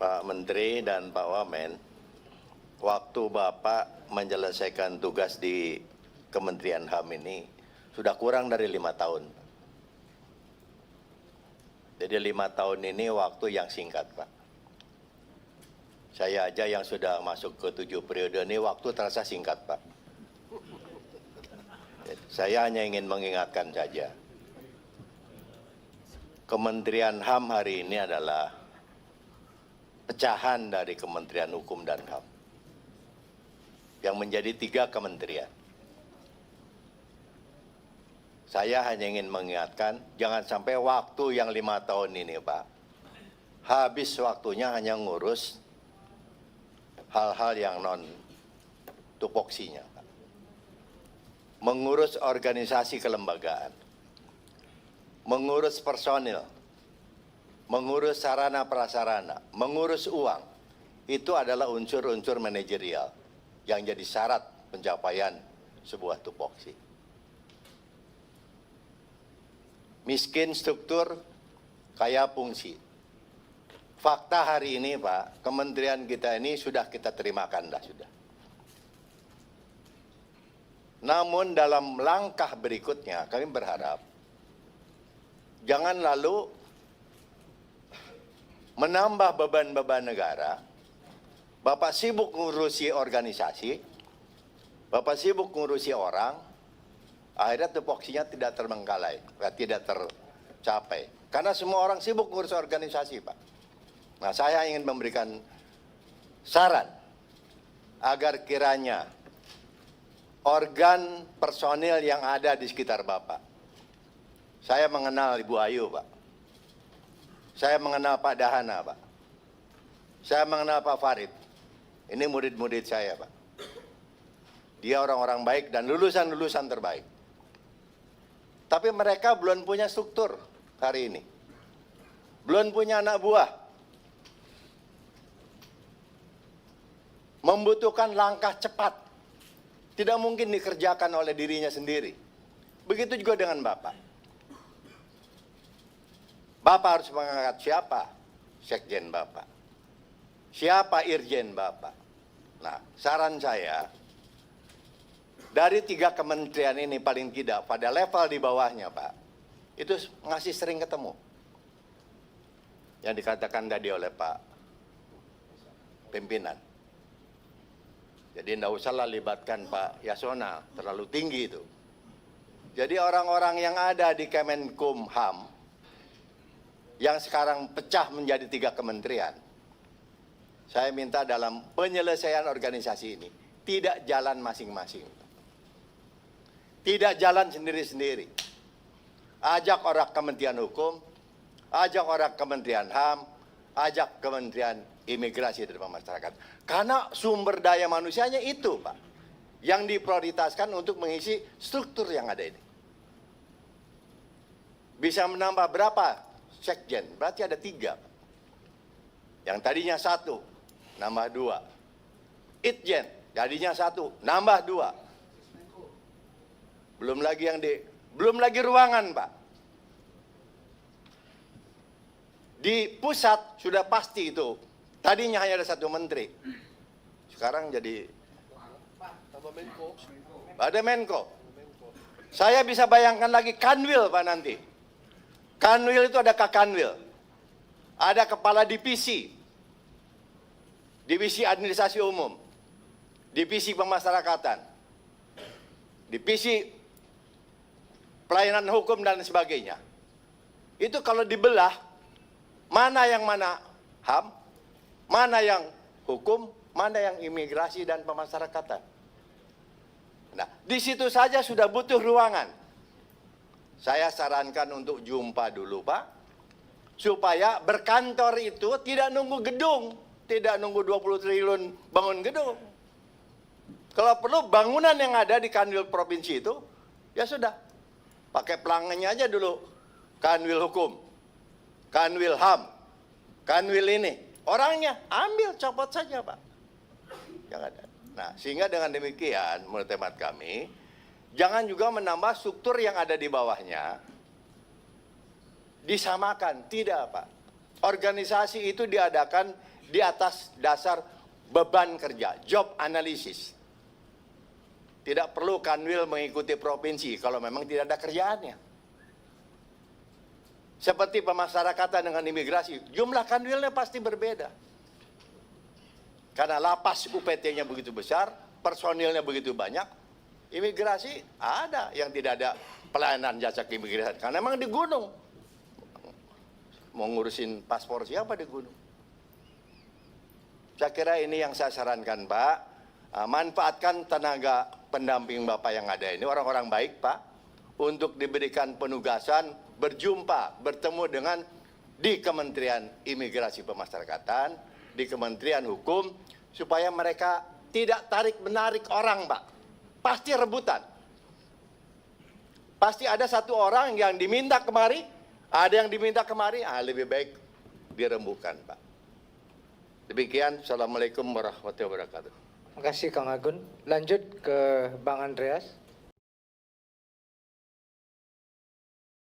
Pak Menteri dan Pak Wamen, waktu Bapak menyelesaikan tugas di Kementerian HAM ini sudah kurang dari 5 tahun. Jadi 5 tahun ini waktu yang singkat, Pak. Saya aja yang sudah masuk ke 7 periode ini waktu terasa singkat, Pak. Saya hanya ingin mengingatkan saja. Kementerian HAM hari ini adalah pecahan dari Kementerian Hukum dan HAM yang menjadi 3 kementerian. Saya hanya ingin mengingatkan, jangan sampai waktu yang 5 tahun ini, Pak, habis waktunya hanya ngurus hal-hal yang non-tupoksinya, Pak. Mengurus organisasi kelembagaan, mengurus personil, mengurus sarana prasarana, mengurus uang, itu adalah unsur-unsur manajerial yang jadi syarat pencapaian sebuah tupoksi. Miskin struktur, kaya fungsi. Fakta hari ini, Pak, kementerian kita ini sudah kita terimakan dah sudah. Namun dalam langkah berikutnya kami berharap jangan lalu menambah beban-beban negara. Bapak sibuk ngurusi organisasi, Bapak sibuk ngurusi orang, akhirnya tupoksinya tidak terbengkalai, tidak tercapai. Karena semua orang sibuk ngurus organisasi, Pak. Nah, saya ingin memberikan saran agar kiranya organ personil yang ada di sekitar Bapak. Saya mengenal Ibu Ayu, Pak. Saya mengenal Pak Dahana, Pak. Saya mengenal Pak Farid. Ini murid-murid saya, Pak. Dia orang-orang baik dan lulusan-lulusan terbaik. Tapi mereka belum punya struktur hari ini. Belum punya anak buah. Membutuhkan langkah cepat. Tidak mungkin dikerjakan oleh dirinya sendiri. Begitu juga dengan Bapak. Bapak harus mengangkat siapa? Sekjen Bapak. Siapa Irjen Bapak? Nah, saran saya, dari 3 kementerian ini paling tidak pada level di bawahnya, Pak, itu masih sering ketemu. Yang dikatakan tadi oleh Pak pimpinan. Jadi tidak usahlah libatkan Pak Yasona, terlalu tinggi itu. Jadi orang-orang yang ada di Kemenkumham, yang sekarang pecah menjadi 3 kementerian, saya minta dalam penyelesaian organisasi ini, tidak jalan masing-masing. Tidak jalan sendiri-sendiri. Ajak orang Kementerian Hukum, ajak orang Kementerian HAM, ajak Kementerian Imigrasi dan Pemasarakatan. Karena sumber daya manusianya itu, Pak, yang diprioritaskan untuk mengisi struktur yang ada ini. Bisa menambah berapa sekjen? Berarti ada 3. Yang tadinya 1, nambah 2. Itjen, jadinya 1, nambah 2. Belum lagi ruangan, Pak. Di pusat sudah pasti itu. Tadinya hanya ada 1 menteri. Sekarang jadi ada Menko. Saya bisa bayangkan lagi Kanwil, Pak, nanti. Kanwil itu ada Kakanwil. Ada kepala divisi. Divisi administrasi umum. Divisi pemasyarakatan. Divisi pelayanan hukum dan sebagainya. Itu kalau dibelah, mana yang mana HAM, mana yang hukum, mana yang imigrasi dan pemasyarakatan. Nah, di situ saja sudah butuh ruangan. Saya sarankan untuk jumpa dulu, Pak, supaya berkantor itu tidak nunggu gedung, tidak nunggu 20 triliun bangun gedung. Kalau perlu bangunan yang ada di Kanwil Provinsi itu, ya sudah, pakai pelanggannya aja dulu. Kanwil Hukum, Kanwil HAM, Kanwil ini. Orangnya ambil, copot saja, Pak. Yang ada. Nah, sehingga dengan demikian, menurut hemat kami, jangan juga menambah struktur yang ada di bawahnya, disamakan. Tidak, Pak. organisasi itu diadakan di atas dasar beban kerja, job analysis. Tidak perlu Kanwil mengikuti provinsi kalau memang tidak ada kerjaannya. Seperti pemasyarakatan dengan imigrasi, jumlah Kanwilnya pasti berbeda. Karena lapas UPT-nya begitu besar, personilnya begitu banyak, imigrasi ada yang tidak ada pelayanan jasa keimigrasian. Karena memang di gunung. Mau ngurusin paspor siapa di gunung? Saya kira ini yang saya sarankan, Pak. Manfaatkan tenaga pendamping Bapak yang ada ini, orang-orang baik, Pak, untuk diberikan penugasan, berjumpa, bertemu dengan di Kementerian Imigrasi Pemasyarakatan, di Kementerian Hukum, supaya mereka tidak tarik-menarik orang, Pak. Pasti rebutan. Pasti ada satu orang yang diminta kemari, ada yang diminta kemari, lebih baik dirembukan, Pak. Demikian, Assalamualaikum warahmatullahi wabarakatuh. Terima kasih Kang Agun. Lanjut ke Bang Andreas.